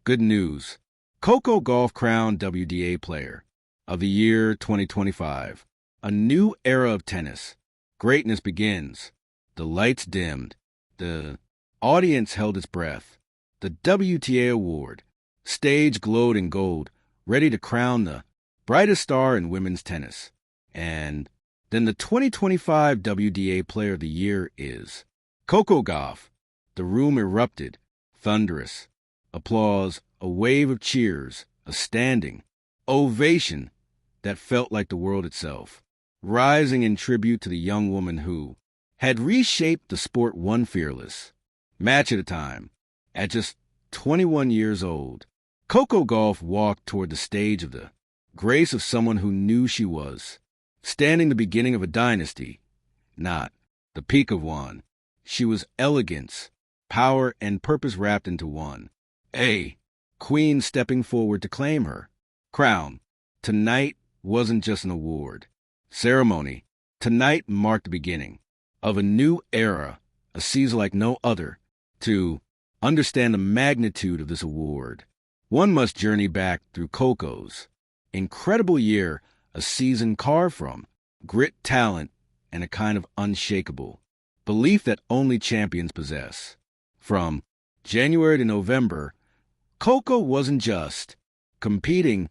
Good news. Coco Gauff crowned WTA Player of the Year 2025. A new era of tennis. Greatness begins. The lights dimmed. The audience held its breath. The WTA award. Stage glowed in gold, ready to crown the brightest star in women's tennis. And then the 2025 WTA Player of the Year is Coco Gauff. The room erupted, thunderous. Applause, a wave of cheers, a standing ovation that felt like the world itself, rising in tribute to the young woman who had reshaped the sport one fearless match at a time. At just 21 years old, Coco Gauff walked toward the stage of the grace of someone who knew she was standing the beginning of a dynasty, not the peak of one. She was elegance, power, and purpose wrapped into one. A queen stepping forward to claim her crown. Tonight wasn't just an award ceremony. Tonight marked the beginning of a new era, a season like no other. To understand the magnitude of this award, one must journey back through Coco's incredible year, a season carved from grit, talent, and a kind of unshakable belief that only champions possess. From January to November, Coco wasn't just competing,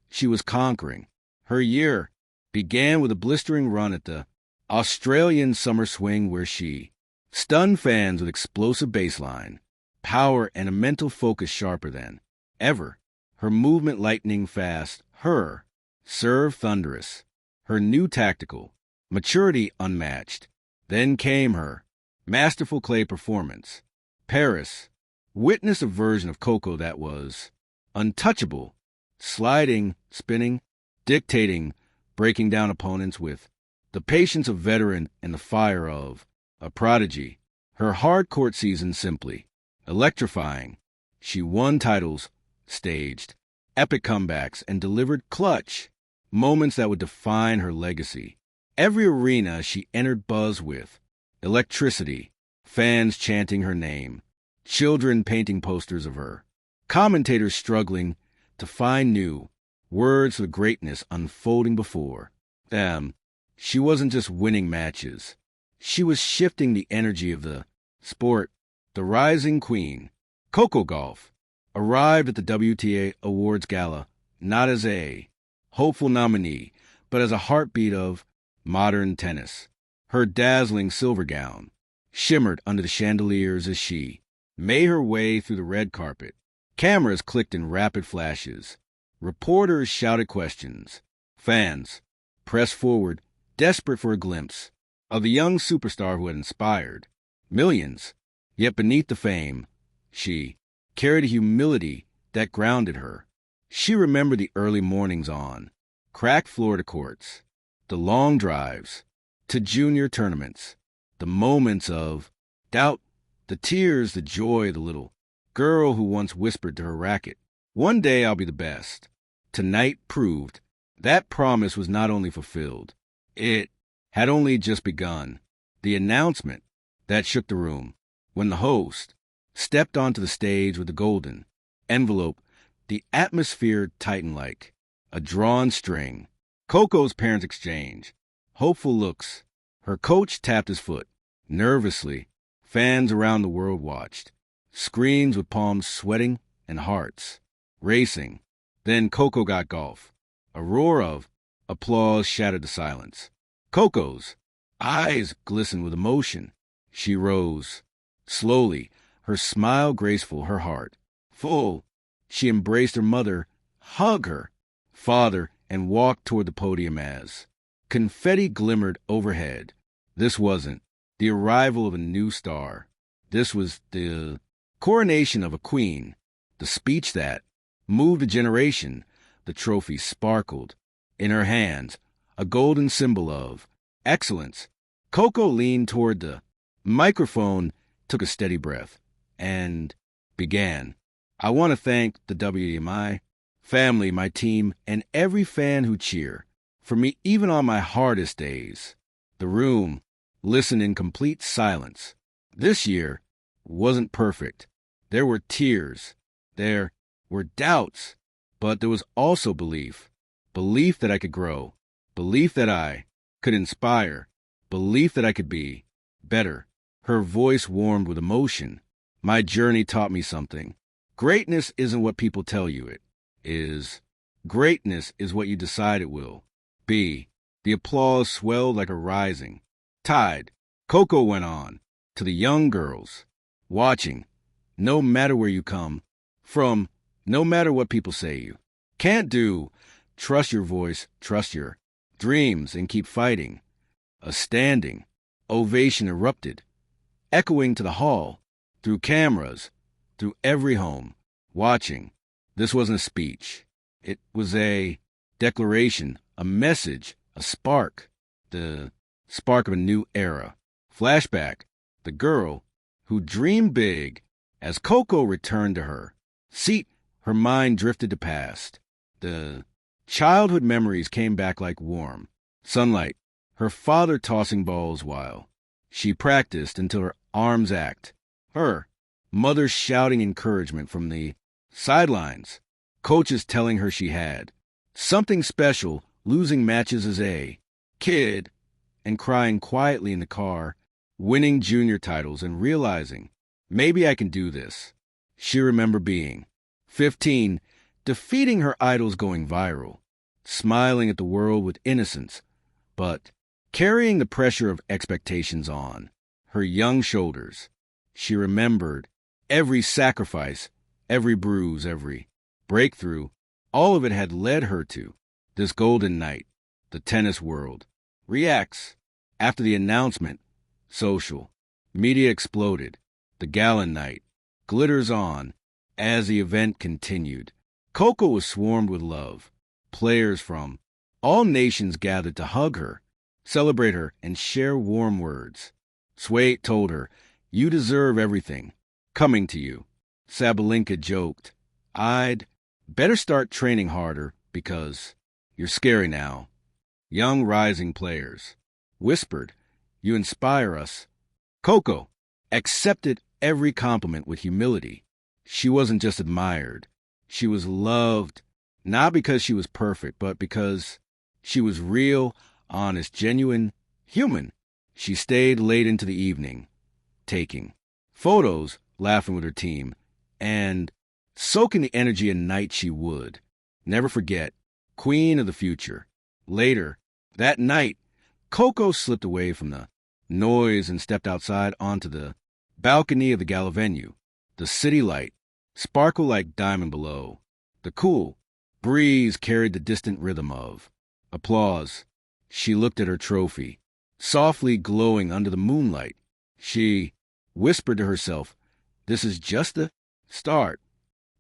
she was conquering. Her year began with a blistering run at the Australian Summer Swing where she stunned fans with explosive baseline, power, and a mental focus sharper than ever. Her movement lightning fast, her serve thunderous, her new tactical maturity unmatched. Then came her masterful clay performance. Paris witnessed a version of Coco that was untouchable, sliding, spinning, dictating, breaking down opponents with the patience of veteran and the fire of a prodigy. Her hard court season simply electrifying. She won titles, staged epic comebacks, and delivered clutch moments that would define her legacy. Every arena she entered buzzed with electricity, fans chanting her name, children painting posters of her, commentators struggling to find new words for the greatness unfolding before them. She wasn't just winning matches. She was shifting the energy of the sport. The rising queen, Coco Gauff, arrived at the WTA Awards Gala not as a hopeful nominee, but as a heartbeat of modern tennis. Her dazzling silver gown shimmered under the chandeliers as she made her way through the red carpet. Cameras clicked in rapid flashes. Reporters shouted questions. Fans pressed forward, desperate for a glimpse of the young superstar who had inspired millions. Yet beneath the fame, she carried a humility that grounded her. She remembered the early mornings on cracked Florida courts, the long drives to junior tournaments, the moments of doubt, the tears, the joy, the little girl who once whispered to her racket, "One day I'll be the best." Tonight proved that promise was not only fulfilled, it had only just begun. The announcement that shook the room when the host stepped onto the stage with the golden envelope, the atmosphere tightened like a drawn string. Coco's parents exchanged hopeful looks. Her coach tapped his foot nervously. Fans around the world watched, screens with palms sweating and hearts racing. Then Coco got Gauff. A roar of applause shattered the silence. Coco's eyes glistened with emotion. She rose slowly, her smile graceful, her heart full. She embraced her mother, hugged her father, and walked toward the podium as confetti glimmered overhead. This wasn't the arrival of a new star. This was the coronation of a queen, the speech that moved a generation. The trophy sparkled in her hands, a golden symbol of excellence. Coco leaned toward the microphone, took a steady breath, and began. "I want to thank the WTA family, my team, and every fan who cheer for me even on my hardest days." The room listened in complete silence. This year wasn't perfect. There were tears. There were doubts, but there was also belief. Belief that I could grow. Belief that I could inspire. Belief that I could be better. Her voice warmed with emotion. My journey taught me something. Greatness isn't what people tell you it is. Greatness is what you decide it will be. The applause swelled like a rising tide. Coco went on to the young girls, watching. No matter where you come from, no matter what people say you can't do, trust your voice, trust your dreams, and keep fighting. A standing ovation erupted, echoing to the hall, through cameras, through every home, watching. This wasn't a speech. It was a declaration, a message, a spark, the spark of a new era. Flashback, the girl who dreamed big as Coco returned to her seat, her mind drifted to past. The childhood memories came back like warm sunlight, her father tossing balls while she practiced until her arms ached, her mother shouting encouragement from the sidelines, coaches telling her she had something special, losing matches as a kid and crying quietly in the car, winning junior titles and realizing, maybe I can do this. She remembered being 15, defeating her idols, going viral, smiling at the world with innocence, but carrying the pressure of expectations on her young shoulders. She remembered every sacrifice, every bruise, every breakthrough. All of it had led her to this golden night. The tennis world reacts after the announcement. Social media exploded. The gala night glitters on as the event continued. Coco was swarmed with love. Players from all nations gathered to hug her, celebrate her, and share warm words. Sway told her, "You deserve everything coming to you." Sabalenka joked, "I'd better start training harder because you're scary now." Young rising players whispered, "You inspire us." Coco accepted every compliment with humility. She wasn't just admired. She was loved, not because she was perfect, but because she was real, honest, genuine, human. She stayed late into the evening, taking photos, laughing with her team, and soaking the energy a night she would never forget. Queen of the future. Later, that night, Coco slipped away from the noise and stepped outside onto the balcony of the gala venue. The city light sparkled like diamond below. The cool breeze carried the distant rhythm of applause. She looked at her trophy, softly glowing under the moonlight. She whispered to herself, "This is just the start."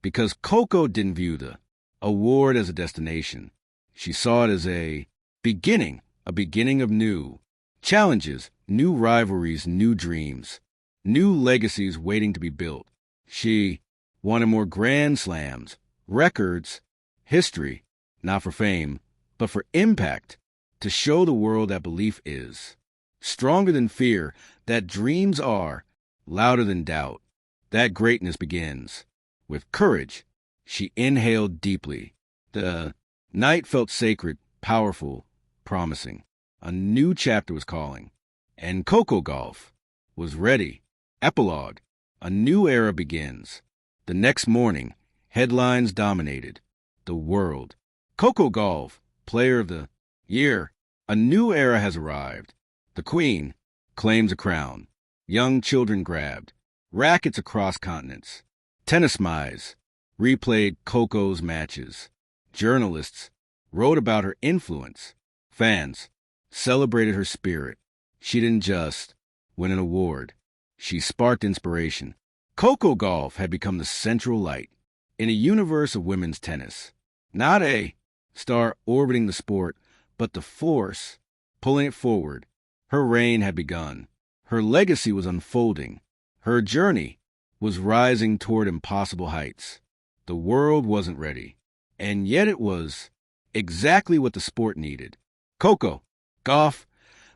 Because Coco didn't view the award as a destination. She saw it as a beginning of new challenges, new rivalries, new dreams, new legacies waiting to be built. She wanted more grand slams, records, history, not for fame, but for impact, to show the world that belief is stronger than fear, that dreams are louder than doubt, that greatness begins with courage. She inhaled deeply. The night felt sacred, powerful, promising. A new chapter was calling, and Coco Gauff was ready. Epilogue. A new era begins. The next morning, headlines dominated the world. Coco Gauff, Player of the Year. A new era has arrived. The Queen claims a crown. Young children grabbed rackets across continents. Tennis mice replayed Coco's matches. Journalists wrote about her influence. Fans celebrated her spirit. She didn't just win an award. She sparked inspiration. Coco Gauff had become the central light in a universe of women's tennis. Not a star orbiting the sport, but the force pulling it forward. Her reign had begun. Her legacy was unfolding. Her journey was rising toward impossible heights. The world wasn't ready, and yet it was exactly what the sport needed. Coco Gauff,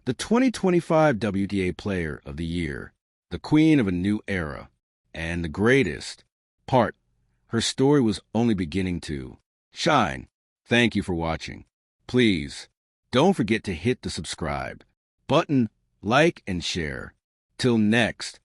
the 2025 WTA Player of the Year, the queen of a new era, and the greatest part Her story was only beginning to shine. Thank you for watching. Please, don't forget to hit the subscribe button, like, and share. Till next,